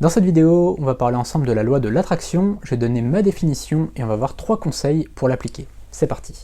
Dans cette vidéo, on va parler ensemble de la loi de l'attraction, je vais donner ma définition et on va voir 3 conseils pour l'appliquer. C'est parti.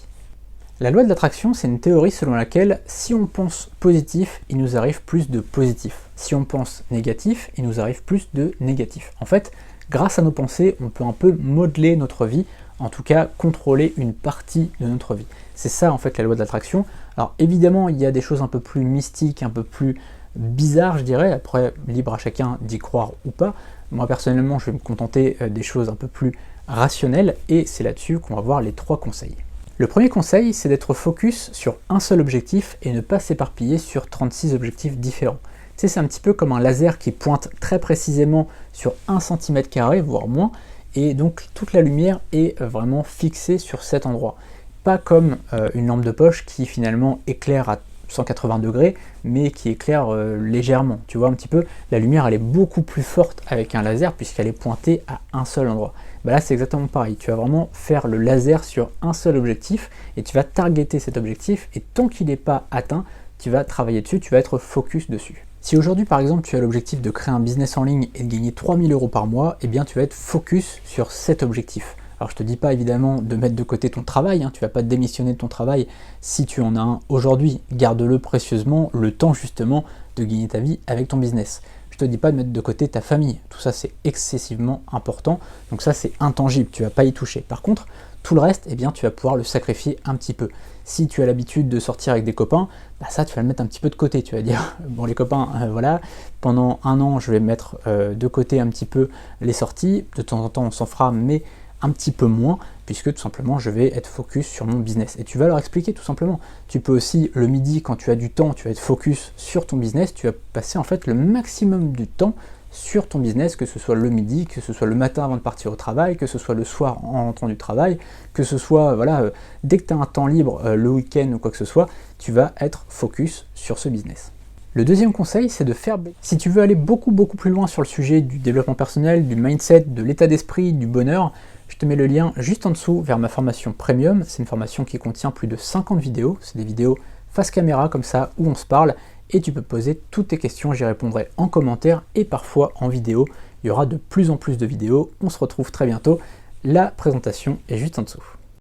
La loi de l'attraction, c'est une théorie selon laquelle si on pense positif, il nous arrive plus de positif. Si on pense négatif, il nous arrive plus de négatif. En fait, grâce à nos pensées, on peut un peu modeler notre vie, en tout cas contrôler une partie de notre vie. C'est ça en fait la loi de l'attraction. Alors évidemment, il y a des choses un peu plus mystiques, un peu plus bizarres je dirais, après libre à chacun d'y croire ou pas. Moi personnellement, je vais me contenter des choses un peu plus rationnelles et c'est là-dessus qu'on va voir les 3 conseils. Le premier conseil, c'est d'être focus sur un seul objectif et ne pas s'éparpiller sur 36 objectifs différents. Tu sais, c'est un petit peu comme un laser qui pointe très précisément sur 1 cm², voire moins, et donc toute la lumière est vraiment fixée sur cet endroit. Pas comme une lampe de poche qui finalement éclaire à 180 degrés, mais qui éclaire légèrement. Tu vois un petit peu, la lumière elle est beaucoup plus forte avec un laser puisqu'elle est pointée à un seul endroit. Bah là c'est exactement pareil, tu vas vraiment faire le laser sur un seul objectif et tu vas targeter cet objectif et tant qu'il n'est pas atteint, tu vas travailler dessus, tu vas être focus dessus. Si aujourd'hui par exemple tu as l'objectif de créer un business en ligne et de gagner 3000 € par mois, eh bien tu vas être focus sur cet objectif. Alors je te dis pas évidemment de mettre de côté ton travail, tu vas pas démissionner de ton travail si tu en as un aujourd'hui, garde-le précieusement le temps justement de gagner ta vie avec ton business. Je te dis pas de mettre de côté ta famille, tout ça c'est excessivement important, donc ça c'est intangible, tu vas pas y toucher. Par contre, tout le reste, eh bien, tu vas pouvoir le sacrifier un petit peu. Si tu as l'habitude de sortir avec des copains, bah ça tu vas le mettre un petit peu de côté, tu vas dire, bon les copains, voilà, pendant 1 an je vais mettre de côté un petit peu les sorties, de temps en temps on s'en fera, mais un petit peu moins, puisque tout simplement je vais être focus sur mon business. Et tu vas leur expliquer tout simplement. Tu peux aussi le midi, quand tu as du temps, tu vas être focus sur ton business, tu vas passer en fait le maximum du temps sur ton business, que ce soit le midi, que ce soit le matin avant de partir au travail, que ce soit le soir en rentrant du travail, que ce soit voilà, dès que tu as un temps libre le week-end ou quoi que ce soit, tu vas être focus sur ce business. Le deuxième conseil, c'est de faire... Si tu veux aller beaucoup plus loin sur le sujet du développement personnel, du mindset, de l'état d'esprit, du bonheur, je te mets le lien juste en dessous vers ma formation Premium. C'est une formation qui contient plus de 50 vidéos. C'est des vidéos face caméra comme ça où on se parle et tu peux poser toutes tes questions. J'y répondrai en commentaire et parfois en vidéo. Il y aura de plus en plus de vidéos. On se retrouve très bientôt. La présentation est juste en dessous.